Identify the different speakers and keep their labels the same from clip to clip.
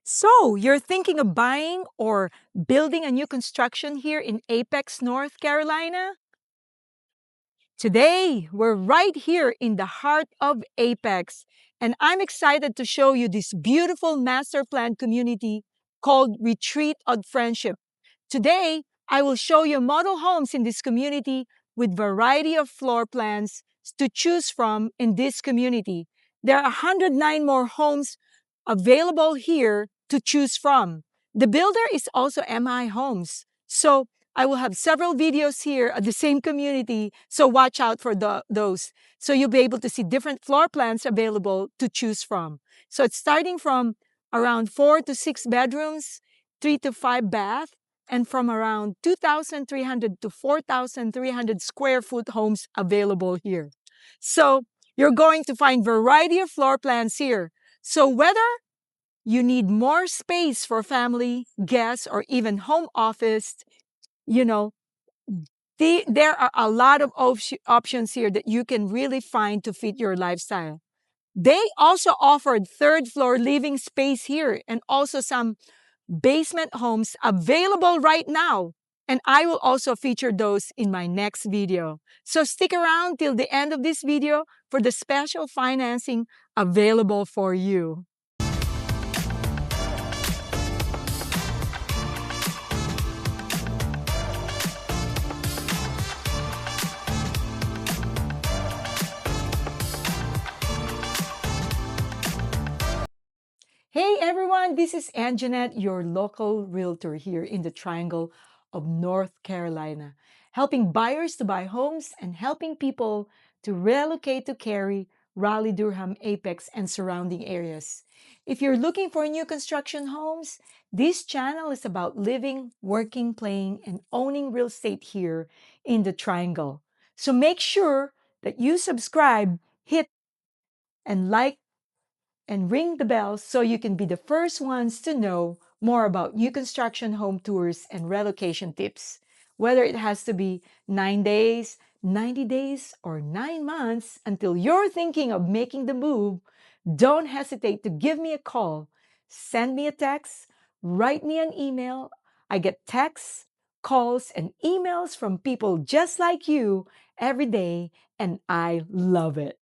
Speaker 1: So, you're thinking of buying or building a new construction here in Apex, North Carolina? Today, we're right here in the heart of Apex, and I'm excited to show you this beautiful master plan community called Retreat of Friendship. Today, I will show you model homes in this community with variety of floor plans to choose from in this community. There are 109 more homes available here to choose from. The builder is also MI Homes. So I will have several videos here at the same community, so watch out for those. So you'll be able to see different floor plans available to choose from. So it's starting from around 4 to 6 bedrooms, 3 to 5 bath, and from around 2,300 to 4,300 square foot homes available here. So you're going to find variety of floor plans here. So whether you need more space for family, guests, or even home office, you know, there are a lot of options here that you can really find to fit your lifestyle. They also offered third floor living space here and also some basement homes available right now. And I will also feature those in my next video. So stick around till the end of this video for the special financing available for you. Hey everyone, this is Anjanette, your local realtor here in the Triangle of North Carolina, helping buyers to buy homes and helping people to relocate to Cary, Raleigh, Durham, Apex, and surrounding areas. If you're looking for new construction homes, this channel is about living, working, playing, and owning real estate here in the Triangle. So make sure that you subscribe, hit and like and ring the bell so you can be the first ones to know more about new construction home tours and relocation tips. Whether it has to be 9 days, 90 days, or 9 months until you're thinking of making the move, don't hesitate to give me a call, send me a text, write me an email. I get texts, calls, and emails from people just like you every day, and I love it.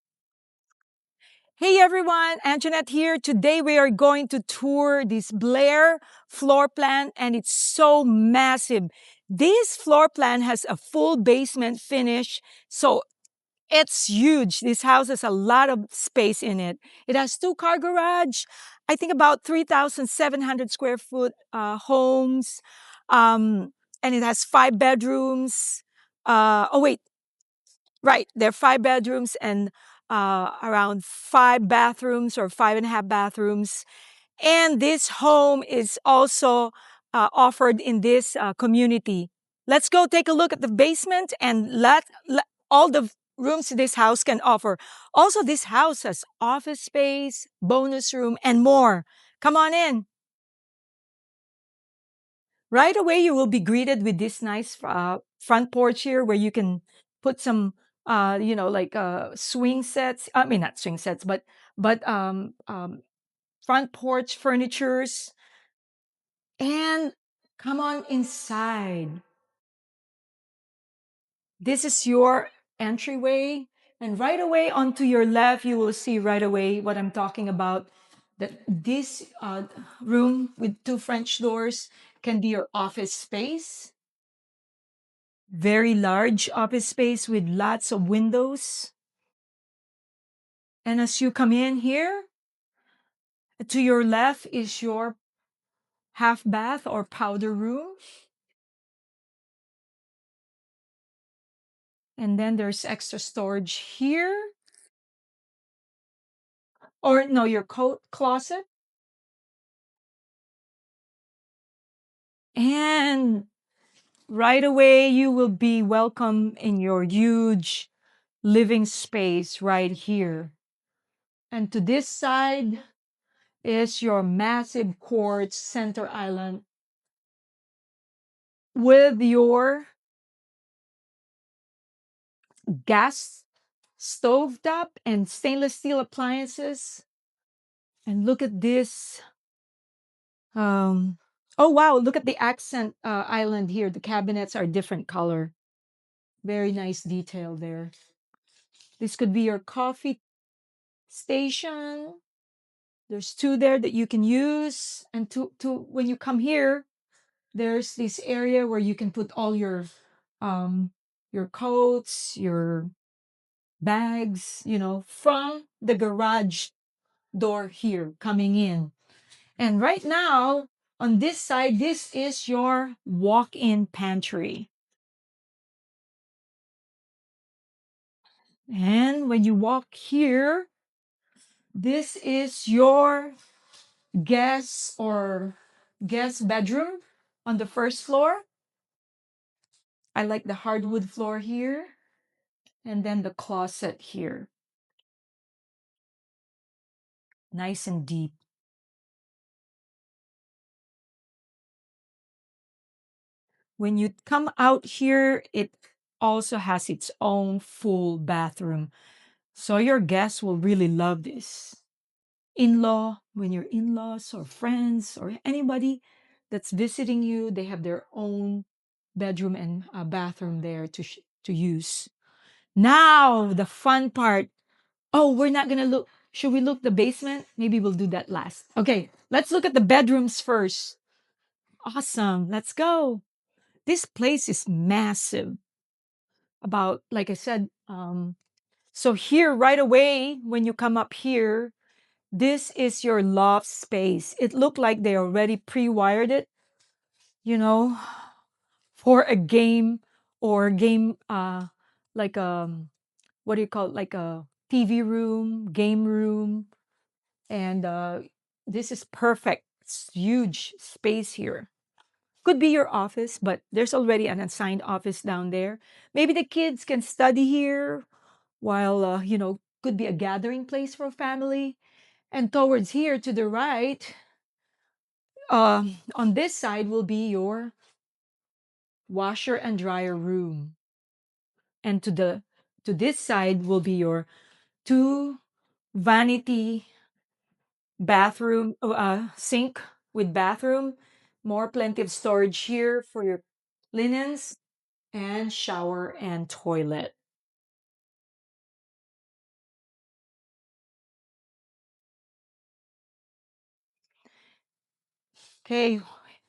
Speaker 1: Hey everyone, Anjanette here. Today we are going to tour this Blair floor plan, and it's so massive. This floor plan has a full basement finish, so it's huge. This house has a lot of space in it. It has two-car garage, I think about 3,700 square foot homes, and it has 5 bedrooms. Oh wait, right. There are 5 bedrooms and around 5 bathrooms or 5.5 bathrooms. And this home is also offered in this community. Let's go take a look at the basement and let all the rooms this house can offer. Also, this house has office space, bonus room, and more. Come on in. Right away, you will be greeted with this nice front porch here where you can put some, like swing sets. I mean, not swing sets, but front porch furnitures. And come on inside. This is your entryway. And right away onto your left, you will see right away what I'm talking about. That this room with two French doors can be your office space. Very large office space with lots of windows. And as you come in here, to your left is your half bath or powder room. And then there's extra storage here. Or no, your coat closet. And right away, you will be welcome in your huge living space right here. And to this side is your massive quartz center island with your gas stove top and stainless steel appliances. And look at this Um, oh wow, look at the accent island here. The cabinets are different color. Very nice detail there. This could be your coffee station. There's two there that you can use. And to when you come here, there's this area where you can put all um your coats, your bags, from the garage door here coming in. And right now, on this side, this is your walk-in pantry. And when you walk here, this is your guest bedroom on the first floor. I like the hardwood floor here, and then the closet here. Nice and deep. When you come out here, it also has its own full bathroom. So your guests will really love this. In-law, when your in-laws or friends or anybody that's visiting you, they have their own bedroom and a bathroom there to use. Now, the fun part. Oh, we're not gonna look. Should we look the basement? Maybe we'll do that last. Okay, let's look at the bedrooms first. Awesome. Let's go. This place is massive. About, like I said, so here right away, when you come up here, this is your loft space. It looked like they already pre-wired it, you know, for a game or game, like what do you call it? Like a TV room, game room, and this is perfect. It's huge space here. Could be your office, but there's already an assigned office down there. Maybe the kids can study here while, could be a gathering place for family. And towards here to the right, on this side will be your washer and dryer room. And to this side will be your two vanity bathroom, sink with bathroom, more plenty of storage here for your linens, and shower and toilet. Okay,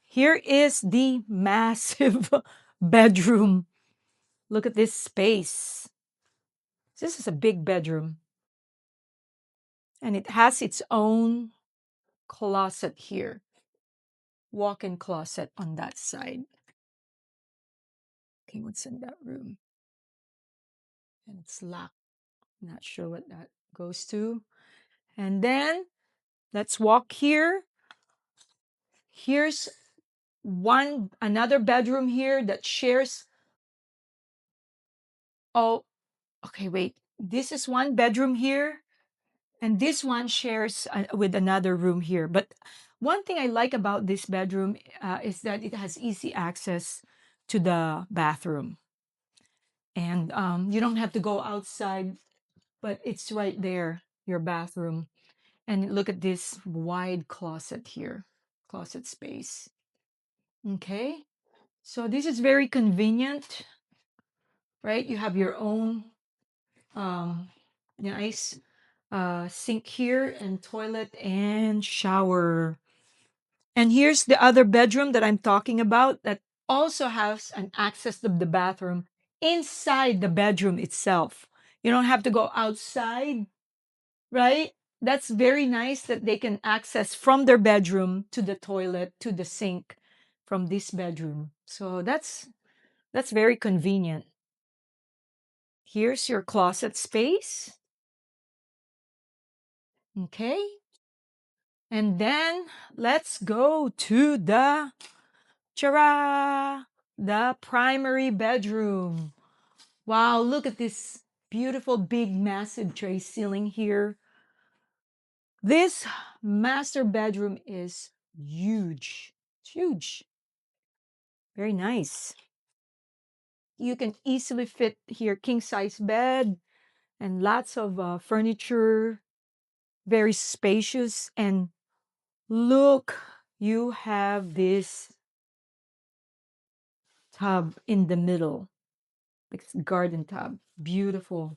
Speaker 1: here is the massive bedroom. Look at this space. This is a big bedroom, and it has its own closet here, walk-in closet on that side. Okay, what's in that room? And it's locked. Not sure what that goes to. And then let's walk here. Here's another bedroom here that shares. Oh, okay, wait. This is one bedroom here, and this one shares with another room here. But one thing I like about this bedroom is that it has easy access to the bathroom. And you don't have to go outside, but it's right there, your bathroom. And look at this wide closet here, closet space. Okay. So this is very convenient, right? You have your own um, nice sink here and toilet and shower. And here's the other bedroom that I'm talking about that also has an access to the bathroom inside the bedroom itself. You don't have to go outside, right? That's very nice that they can access from their bedroom to the toilet to the sink from this bedroom. So that's very convenient. Here's your closet space. Okay. And then let's go to the chara, the primary bedroom. Wow, look at this beautiful, big, massive tray ceiling here. This master bedroom is huge. It's huge. Very nice. You can easily fit here king size bed and lots of furniture. Very spacious, and look, you have this tub in the middle. It's garden tub. Beautiful.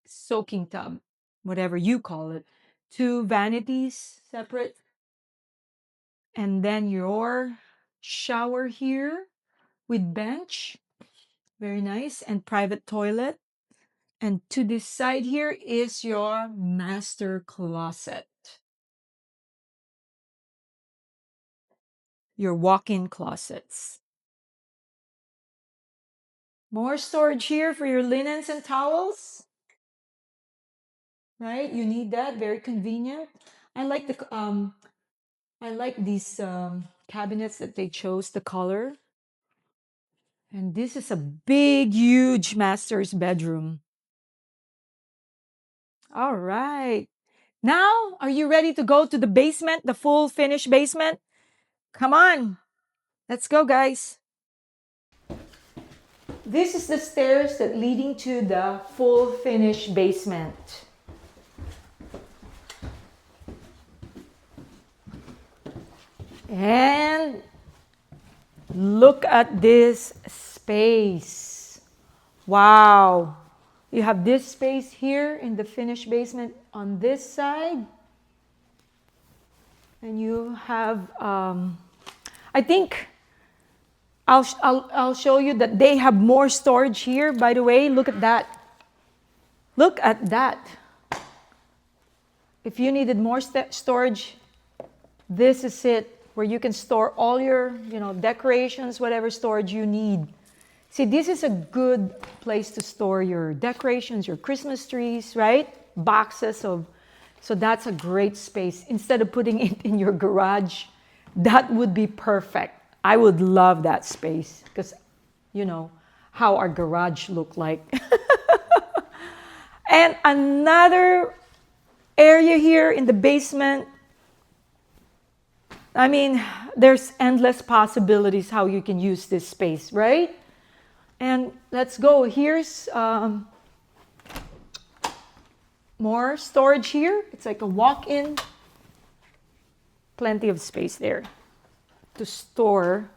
Speaker 1: Soaking tub, whatever you call it. Two vanities separate. And then your shower here with bench. Very nice. And private toilet. And to this side here is your master closet. Your walk-in closets. More storage here for your linens and towels. Right? You need that. Very convenient. I like these cabinets that they chose the color. And this is a big, huge master's bedroom. All right. Now, are you ready to go to the basement, the full finished basement? Come on. Let's go, guys. This is the stairs that leading to the full finished basement. And look at this space. Wow. You have this space here in the finished basement on this side. And you have, I think, I'll show you that they have more storage here. By the way, look at that. Look at that. If you needed more storage, this is it, where you can store all your, decorations, whatever storage you need. See, this is a good place to store your decorations, your Christmas trees, right? Boxes of, so that's a great space. Instead of putting it in your garage, that would be perfect. I would love that space because, how our garage looked like. And another area here in the basement. I mean, there's endless possibilities how you can use this space, right? And let's go. Here's more storage here. It's like a walk-in. Plenty of space there to store,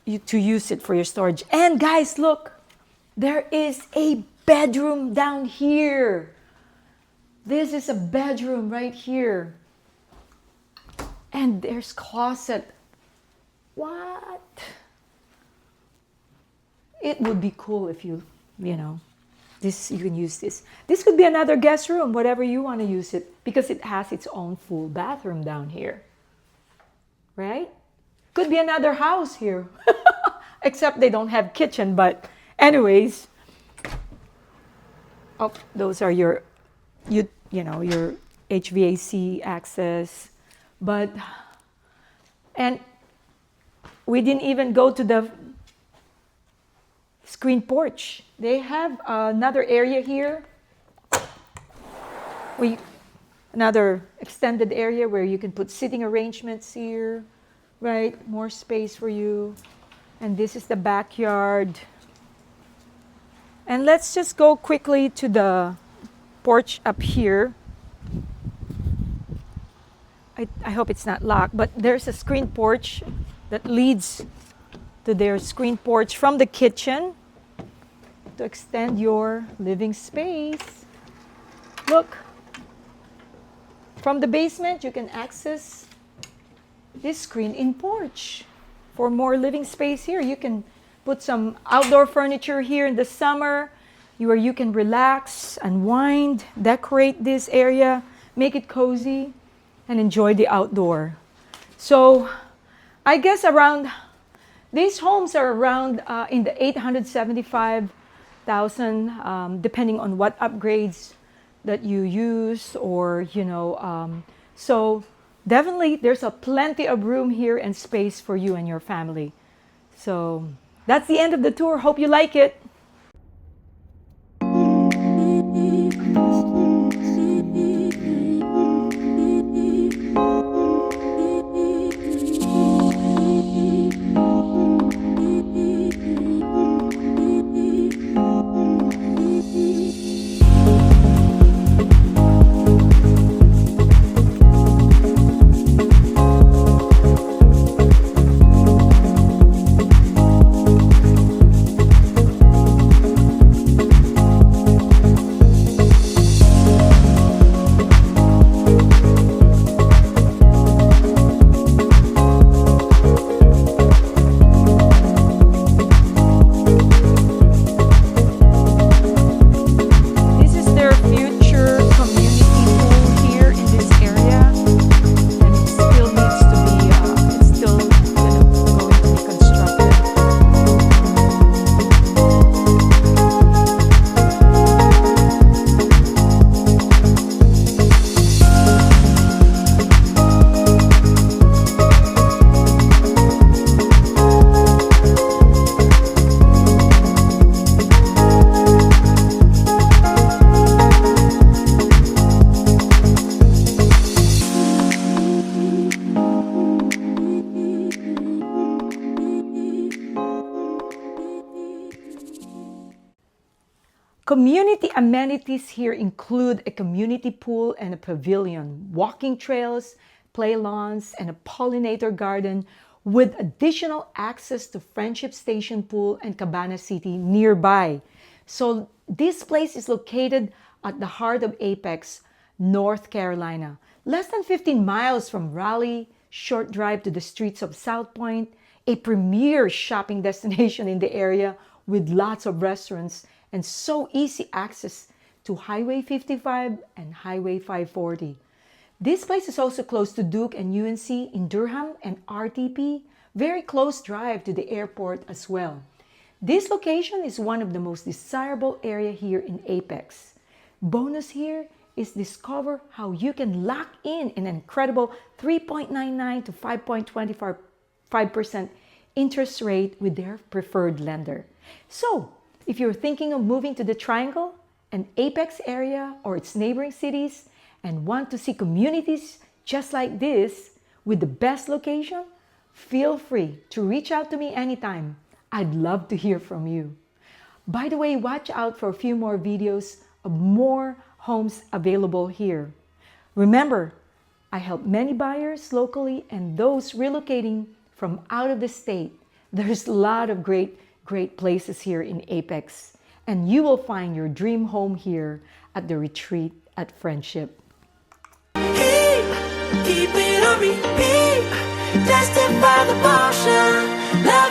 Speaker 1: to use it for your storage. And guys, look, there is a bedroom down here. This is a bedroom right here. And there's closet. What? It would be cool if you can use this. This could be another guest room, whatever you want to use it, because it has its own full bathroom down here. Right? Could be another house here. Except they don't have kitchen, but anyways. Oh, those are your HVAC access. And we didn't even go to the screen porch. They have another area here. Another extended area where you can put sitting arrangements here, right? More space for you. And this is the backyard. And let's just go quickly to the porch up here. I hope it's not locked, but there's a screen porch that leads to their screen porch from the kitchen to extend your living space. Look, from the basement, you can access this screen-in porch for more living space here. You can put some outdoor furniture here in the summer where you can relax, unwind, decorate this area, make it cozy, and enjoy the outdoor. So I guess these homes are around in the $875,000, depending on what upgrades that you use, or so definitely there's plenty of room here and space for you and your family. So that's the end of the tour. Hope you like it. Community amenities here include a community pool and a pavilion, walking trails, play lawns, and a pollinator garden with additional access to Friendship Station Pool and Cabana City nearby. So this place is located at the heart of Apex, North Carolina. Less than 15 miles from Raleigh, short drive to the streets of South Point, a premier shopping destination in the area with lots of restaurants and so easy access to Highway 55 and Highway 540. This place is also close to Duke and UNC in Durham and RTP, very close drive to the airport as well. This location is one of the most desirable area here in Apex. Bonus here is discover how you can lock in an incredible 3.99 to 5.25% interest rate with their preferred lender. So, if you're thinking of moving to the Triangle, an Apex area, or its neighboring cities, and want to see communities just like this with the best location, feel free to reach out to me anytime. I'd love to hear from you. By the way, watch out for a few more videos of more homes available here. Remember, I help many buyers locally and those relocating from out of the state. There's a lot of great places here in Apex, and you will find your dream home here at the retreat at Friendship.
Speaker 2: Keep it on repeat, tested by the potion. Love